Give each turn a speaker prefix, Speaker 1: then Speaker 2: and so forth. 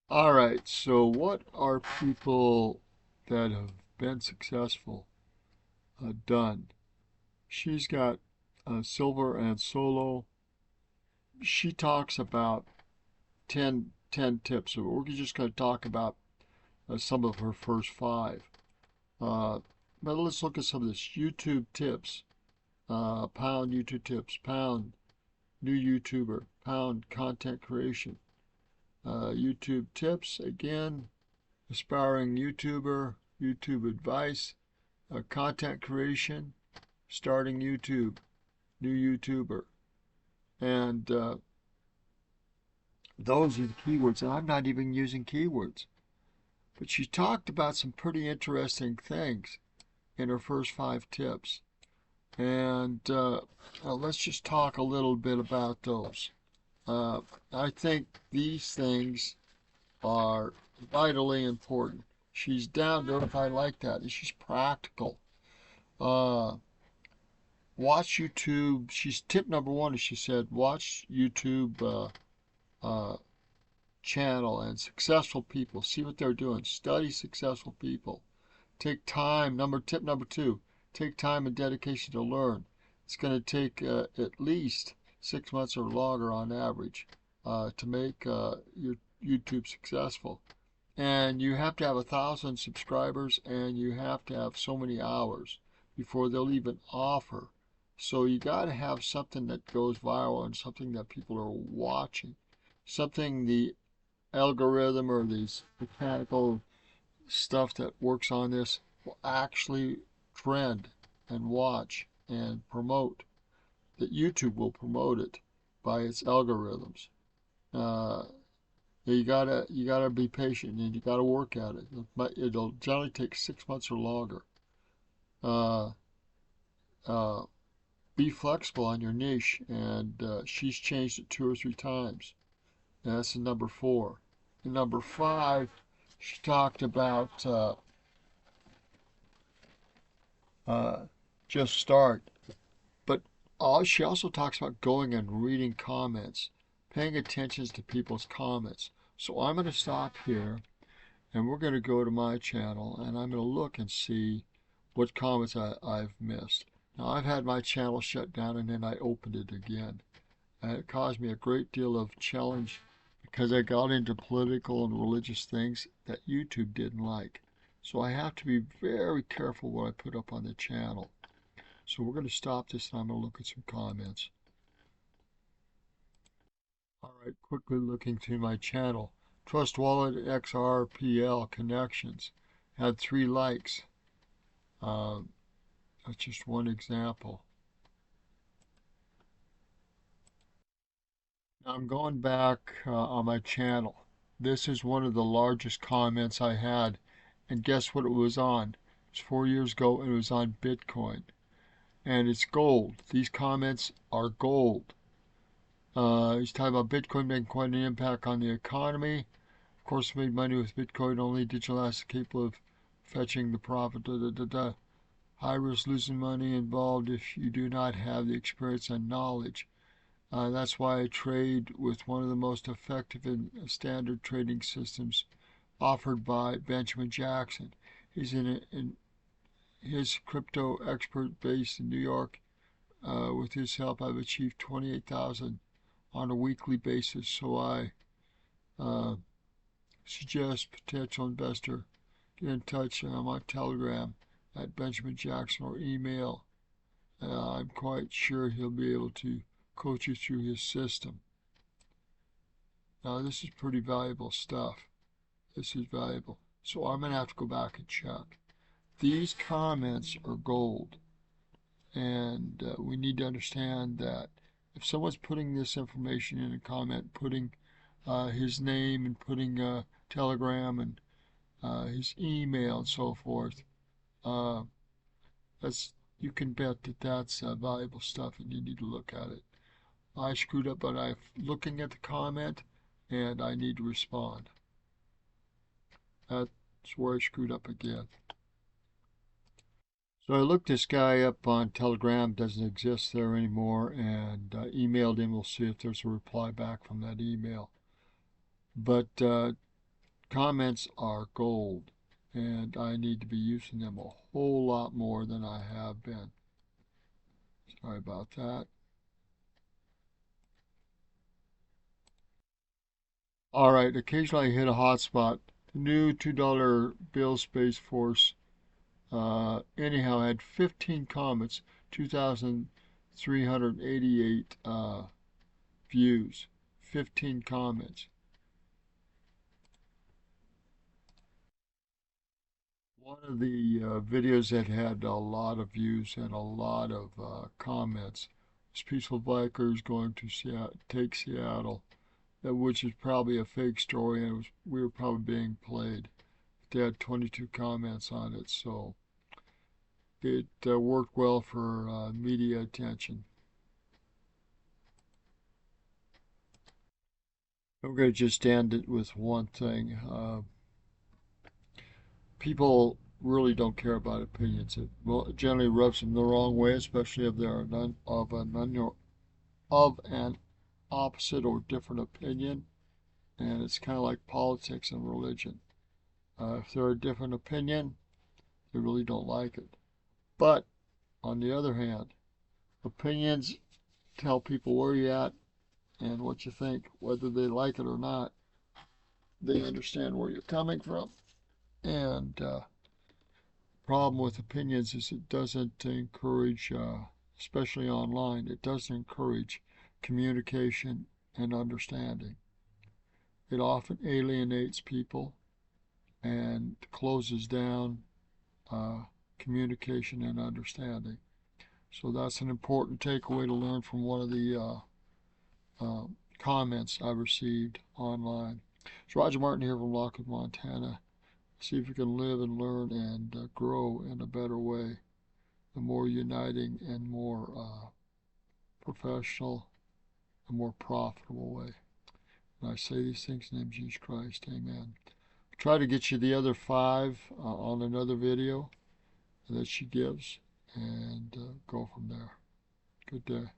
Speaker 1: All right, so what are people that have been successful done? She's got Silver and Solo. She talks about 10 tips. So we're just going to talk about some of her first five. Uh, but let's look at some of this. YouTube tips. Pound YouTube tips. Pound new YouTuber. Pound content creation. YouTube tips. Again, aspiring YouTuber. YouTube advice. Content creation, starting YouTube, new YouTuber. And those are the keywords. And I'm not even using keywords. But she talked about some pretty interesting things in her first five tips. And let's just talk a little bit about those. Uh, I think these things are vitally important. She's down to earth. I like that. She's practical. Uh, Watch YouTube. She's tip number one, as she said, watch YouTube uh, channel and successful people. See what they're doing. Study successful people. Take time. Tip number two. Take time and dedication to learn. It's going to take at least 6 months or longer on average to make your YouTube successful. And you have to have 1,000 subscribers and you have to have so many hours before they'll even offer. So you got to have something that goes viral and something that people are watching. Something the algorithm or these mechanical stuff that works on this will actually trend and watch and promote. That YouTube will promote it by its algorithms. Uh, you gotta be patient and you gotta work at it. It'll generally take 6 months or longer. Uh, uh, be flexible on your niche, and she's changed it 2 or 3 times. And that's the number four. And number five, she talked about uh, just start. But she also talks about going and reading comments, paying attention to people's comments. So I'm going to stop here and we're going to go to my channel and I'm going to look and see what comments I've missed. Now, I've had my channel shut down and then I opened it again. And it caused me a great deal of challenge because I got into political and religious things that YouTube didn't like. So I have to be very careful what I put up on the channel. So we're going to stop this and I'm going to look at some comments. All right, quickly looking through my channel. Trust Wallet XRPL connections had 3 likes. Um, that's just one example. Now I'm going back on my channel. This is one of the largest comments I had. And guess what it was on? It's 4 years ago and it was on Bitcoin. And it's gold. These comments are gold. He's talking about Bitcoin making quite an impact on the economy. Of course, made money with Bitcoin, only digital asset capable of fetching the profit. Da, da, da, da. High risk losing money involved if you do not have the experience and knowledge. That's why I trade with one of the most effective and standard trading systems offered by Benjamin Jackson. He's in his crypto expert based in New York. With his help, I've achieved 28,000 on a weekly basis. So I uh, suggest potential investor get in touch on my Telegram at Benjamin Jackson or email. I'm quite sure he'll be able to coach you through his system. Now, this is pretty valuable stuff. This is valuable. So I'm going to have to go back and check. These comments are gold. And we need to understand that if someone's putting this information in a comment, putting his name and putting Telegram and his email and so forth, uh, that's you can bet that that's valuable stuff and you need to look at it. I screwed up, but I'm looking at the comment and I need to respond. That's where I screwed up again. So I looked this guy up on Telegram, doesn't exist there anymore, and emailed him. We'll see if there's a reply back from that email. But comments are gold, and I need to be using them a whole lot more than I have been. Sorry about that. All right, occasionally I hit a hotspot. New $2 bill Space Force. Anyhow, I had 15 comments, 2,388 views, 15 comments. One of the videos that had a lot of views and a lot of comments was Peaceful Bikers going to take Seattle, which is probably a fake story, and we were probably being played. They had 22 comments on it, so it worked well for media attention. I'm going to just end it with one thing. People really don't care about opinions. It generally rubs them the wrong way, especially if they're of an opposite or different opinion. And it's kind of like politics and religion. If they're a different opinion, they really don't like it. But on the other hand, opinions tell people where you're at and what you think, whether they like it or not. They understand where you're coming from. And problem with opinions is it doesn't encourage, especially online, it doesn't encourage communication and understanding. It often alienates people and closes down communication and understanding. So that's an important takeaway to learn from one of the comments I received online. It's Roger Martin here from Lockwood, Montana. See if you can live and learn and grow in a better way, a more uniting and more professional and more profitable way. And I say these things in the name of Jesus Christ. Amen. Try to get you the other 5 on another video that she gives and go from there. Good day.